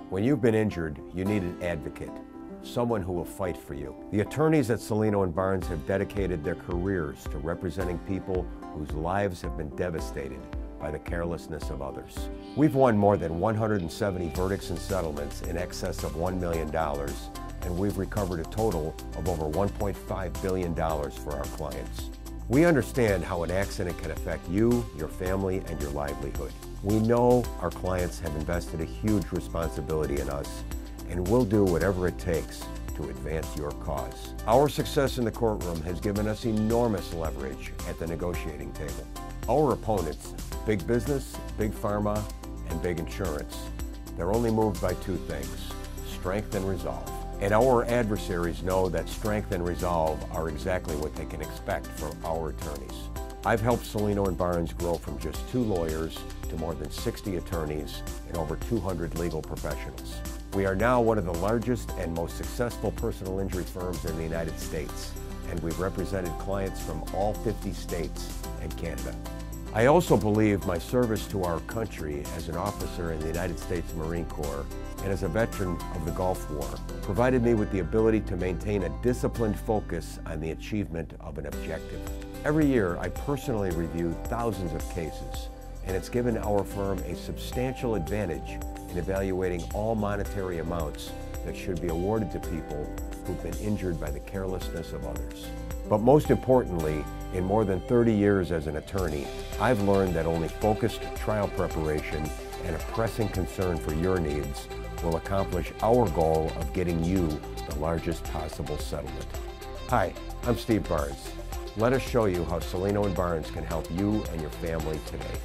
When you've been injured, you need an advocate, someone who will fight for you. The attorneys at Cellino & Barnes have dedicated their careers to representing people whose lives have been devastated by the carelessness of others. We've won more than 170 verdicts and settlements in excess of $1 million, and we've recovered a total of over $1.5 billion for our clients. We understand how an accident can affect you, your family, and your livelihood. We know our clients have invested a huge responsibility in us, and we'll do whatever it takes to advance your cause. Our success in the courtroom has given us enormous leverage at the negotiating table. Our opponents, big business, big pharma, and big insurance, they're only moved by two things: strength and resolve. And our adversaries know that strength and resolve are exactly what they can expect from our attorneys. I've helped Cellino & Barnes grow from just 2 lawyers to more than 60 attorneys and over 200 legal professionals. We are now one of the largest and most successful personal injury firms in the United States, and we've represented clients from all 50 states and Canada. I also believe my service to our country as an officer in the United States Marine Corps and as a veteran of the Gulf War provided me with the ability to maintain a disciplined focus on the achievement of an objective. Every year, I personally review thousands of cases, and it's given our firm a substantial advantage in evaluating all monetary amounts that should be awarded to people who've been injured by the carelessness of others. But most importantly, in more than 30 years as an attorney, I've learned that only focused trial preparation and a pressing concern for your needs will accomplish our goal of getting you the largest possible settlement. Hi, I'm Steve Barnes. Let us show you how Cellino & Barnes can help you and your family today.